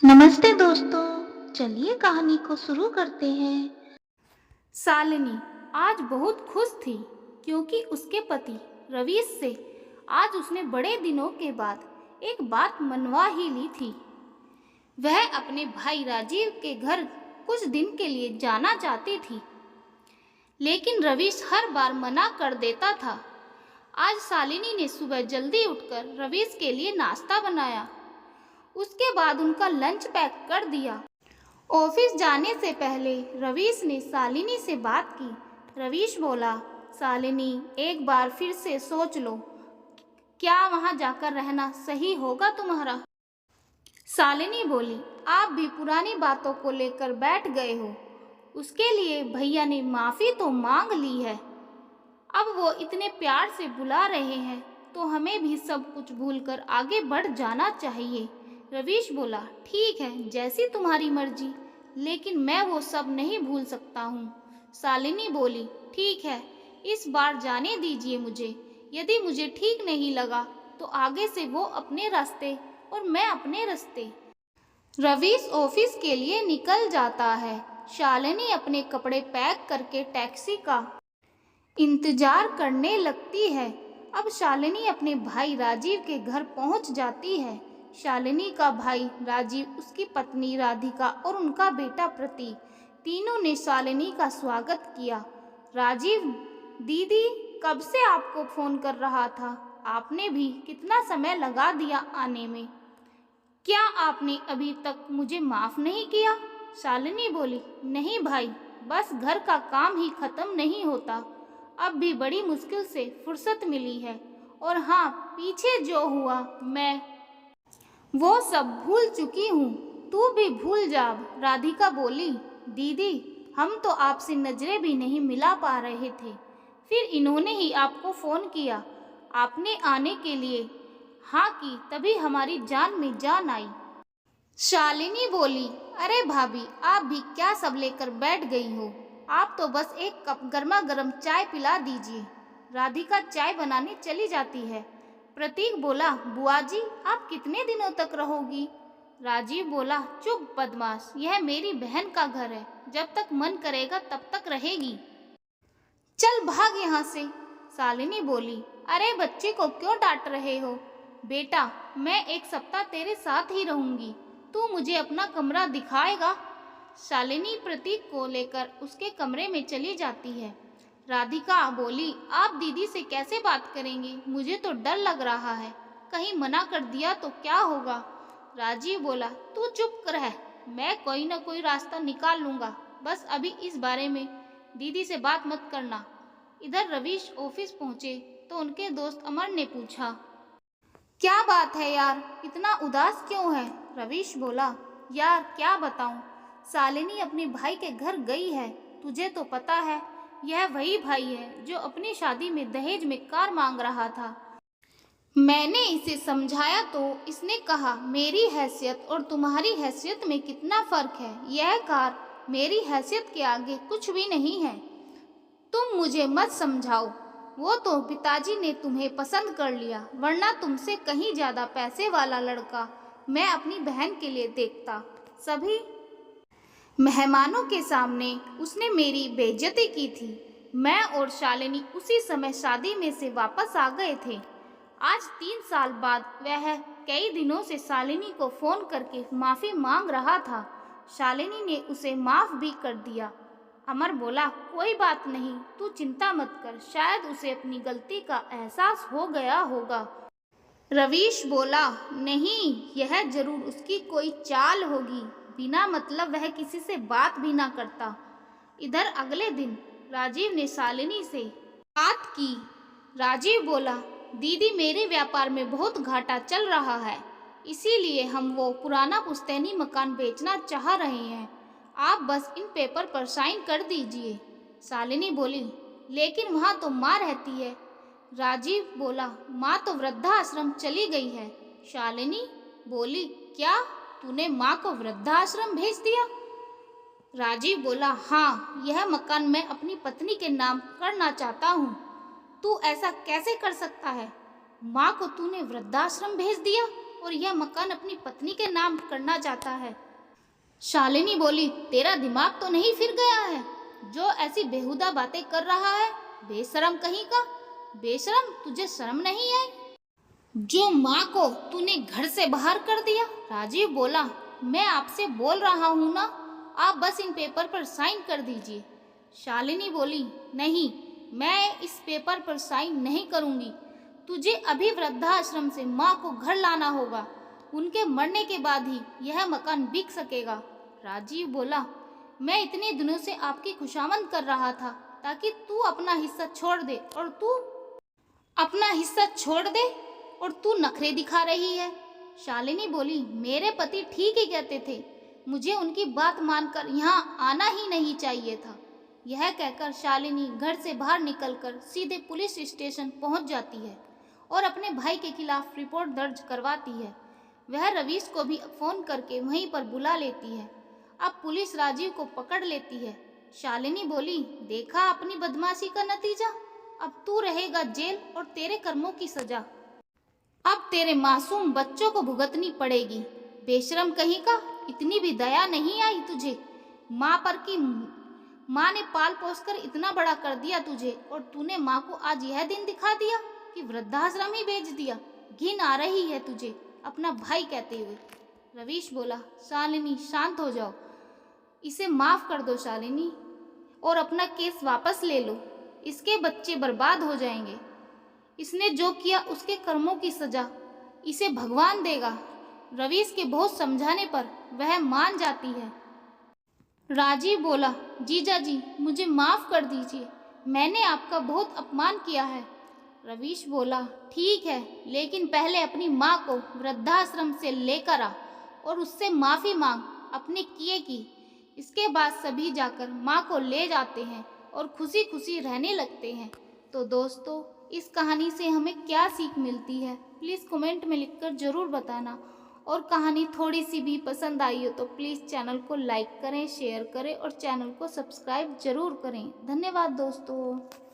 नमस्ते दोस्तों, चलिए कहानी को शुरू करते हैं। शालिनी आज बहुत खुश थी क्योंकि उसके पति रवीश से आज उसने बड़े दिनों के बाद एक बात मनवा ही ली थी। वह अपने भाई राजीव के घर कुछ दिन के लिए जाना चाहती थी, लेकिन रवीश हर बार मना कर देता था। आज शालिनी ने सुबह जल्दी उठकर रवीश के लिए नाश्ता बनाया। उसके बाद उनका लंच पैक कर दिया। ऑफिस जाने से पहले रवीश ने शालिनी से बात की। रवीश बोला, शालिनी एक बार फिर से सोच लो, क्या वहाँ जाकर रहना सही होगा तुम्हारा? शालिनी बोली, आप भी पुरानी बातों को लेकर बैठ गए हो। उसके लिए भैया ने माफ़ी तो मांग ली है। अब वो इतने प्यार से बुला रहे हैं तो हमें भी सब कुछ भूलकर आगे बढ़ जाना चाहिए। रवीश बोला, ठीक है, जैसी तुम्हारी मर्जी, लेकिन मैं वो सब नहीं भूल सकता हूँ। शालिनी बोली, ठीक है, इस बार जाने दीजिए मुझे। यदि मुझे ठीक नहीं लगा तो आगे से वो अपने रास्ते और मैं अपने रास्ते। रवीश ऑफिस के लिए निकल जाता है। शालिनी अपने कपड़े पैक करके टैक्सी का इंतजार करने लगती है। अब शालिनी अपने भाई राजीव के घर पहुंच जाती है। शालिनी का भाई राजीव, उसकी पत्नी राधिका और उनका बेटा प्रतीक, तीनों ने शालिनी का स्वागत किया। राजीव, दीदी कब से आपको फोन कर रहा था, आपने भी कितना समय लगा दिया आने में। क्या आपने अभी तक मुझे माफ नहीं किया? शालिनी बोली, नहीं भाई, बस घर का काम ही खत्म नहीं होता। अब भी बड़ी मुश्किल से फुर्सत मिली है, और हाँ, पीछे जो हुआ मैं वो सब भूल चुकी हूँ। तू भी भूल जा। राधिका बोली, दीदी हम तो आपसे नजरें भी नहीं मिला पा रहे थे, फिर इन्होंने ही आपको फोन किया। आपने आने के लिए हाँ की, तभी हमारी जान में जान आई। शालिनी बोली, अरे भाभी, आप भी क्या सब लेकर बैठ गई हो? आप तो बस एक कप गर्मा गर्म चाय पिला दीजिए। राधिका चाय बनाने चली जाती है। प्रतीक बोला, बुआ जी आप कितने दिनों तक रहोगी? राजीव बोला, चुप बदमाश, यह मेरी बहन का घर है, जब तक मन करेगा तब तक रहेगी। चल भाग यहाँ से। शालिनी बोली, अरे बच्चे को क्यों डांट रहे हो? बेटा, मैं एक सप्ताह तेरे साथ ही रहूंगी, तू मुझे अपना कमरा दिखाएगा? शालिनी प्रतीक को लेकर उसके कमरे में चली जाती है। राधिका बोली, आप दीदी से कैसे बात करेंगे? मुझे तो डर लग रहा है, कहीं मना कर दिया तो क्या होगा? राजीव बोला, तू चुप रह, मैं कोई ना कोई रास्ता निकाल लूंगा, बस अभी इस बारे में दीदी से बात मत करना। इधर रवीश ऑफिस पहुंचे तो उनके दोस्त अमर ने पूछा, क्या बात है यार, इतना उदास क्यों है? रवीश बोला, यार क्या बताऊं, शालिनी अपने भाई के घर गई है। तुझे तो पता है, यह वही भाई है जो अपनी शादी में दहेज में कार मांग रहा था। मैंने इसे समझाया तो इसने कहा, मेरी हैसियत और तुम्हारी हैसियत में कितना फर्क है, यह कार मेरी हैसियत के आगे कुछ भी नहीं है। तुम मुझे मत समझाओ, वो तो पिताजी ने तुम्हें पसंद कर लिया, वरना तुमसे कहीं ज़्यादा पैसे वाला लड़का मैं अपनी बहन के लिए देखता। सभी मेहमानों के सामने उसने मेरी बेइज्जती की थी। मैं और शालिनी उसी समय शादी में से वापस आ गए थे। आज 3 साल बाद वह कई दिनों से शालिनी को फ़ोन करके माफ़ी मांग रहा था। शालिनी ने उसे माफ़ भी कर दिया। अमर बोला, कोई बात नहीं, तू चिंता मत कर, शायद उसे अपनी गलती का एहसास हो गया होगा। रवीश बोला, नहीं, यह जरूर उसकी कोई चाल होगी, बिना मतलब वह किसी से बात भी ना करता। इधर अगले दिन राजीव ने शालिनी से बात की। राजीव बोला, दीदी मेरे व्यापार में बहुत घाटा चल रहा है, इसीलिए हम वो पुराना पुश्तैनी मकान बेचना चाह रहे हैं। आप बस इन पेपर पर साइन कर दीजिए। शालिनी बोली, लेकिन वहाँ तो माँ रहती है। राजीव बोला, माँ तो वृद्धाश्रम चली गई है। शालिनी बोली, क्या तूने माँ को वृद्धाश्रम भेज दिया? राजीव बोला, हाँ, यह मकान मैं अपनी पत्नी के नाम करना चाहता हूँ। तू ऐसा कैसे कर सकता है? माँ को तूने वृद्धाश्रम भेज दिया और यह मकान अपनी पत्नी के नाम करना चाहता है। शालिनी बोली, तेरा दिमाग तो नहीं फिर गया है जो ऐसी बेहुदा बातें कर रहा है? बेशरम कहीं का। बेशरम, तुझे शर्म नहीं आई? जो माँ को तूने घर से बाहर कर दिया। राजीव बोला, मैं आपसे बोल रहा हूँ ना, आप बस इन पेपर पर साइन कर दीजिए। शालिनी बोली, नहीं, मैं इस पेपर पर साइन नहीं करूँगी। तुझे अभी वृद्धाश्रम से माँ को घर लाना होगा। उनके मरने के बाद ही यह मकान बिक सकेगा। राजीव बोला, मैं इतने दिनों से आपकी खुशामद कर रहा था ताकि तू अपना हिस्सा छोड़ दे और तू नखरे दिखा रही है। शालिनी बोली, मेरे पति ठीक ही कहते थे, मुझे उनकी बात मानकर यहाँ आना ही नहीं चाहिए था। यह कहकर शालिनी घर से बाहर निकलकर सीधे पुलिस स्टेशन पहुँच जाती है और अपने भाई के खिलाफ रिपोर्ट दर्ज करवाती है। वह रवीश को भी फ़ोन करके वहीं पर बुला लेती है। अब पुलिस राजीव को पकड़ लेती है। शालिनी बोली, देखा अपनी बदमाशी का नतीजा, अब तू रहेगा जेल और तेरे कर्मों की सजा अब तेरे मासूम बच्चों को भुगतनी पड़ेगी। बेशरम कहीं का, इतनी भी दया नहीं आई तुझे? माँ ने पाल पोस कर इतना बड़ा कर दिया तुझे और तूने माँ को आज यह दिन दिखा दिया कि वृद्धाश्रम ही भेज दिया। घिन आ रही है तुझे अपना भाई कहते हुए। रवीश बोला, शालिनी शांत हो जाओ, इसे माफ़ कर दो शालिनी, और अपना केस वापस ले लो। इसके बच्चे बर्बाद हो जाएंगे। इसने जो किया उसके कर्मों की सजा इसे भगवान देगा। रवीश के बहुत समझाने पर वह मान जाती है। राजीव बोला, जीजा जी, मुझे माफ़ कर दीजिए, मैंने आपका बहुत अपमान किया है। रवीश बोला, ठीक है, लेकिन पहले अपनी माँ को वृद्धाश्रम से लेकर आ और उससे माफ़ी मांग अपने किए की। इसके बाद सभी जाकर माँ को ले जाते हैं और खुशी खुशी रहने लगते हैं। तो दोस्तों, इस कहानी से हमें क्या सीख मिलती है, प्लीज़ कमेंट में लिखकर ज़रूर बताना। और कहानी थोड़ी सी भी पसंद आई हो तो प्लीज़ चैनल को लाइक करें, शेयर करें और चैनल को सब्सक्राइब ज़रूर करें। धन्यवाद दोस्तों।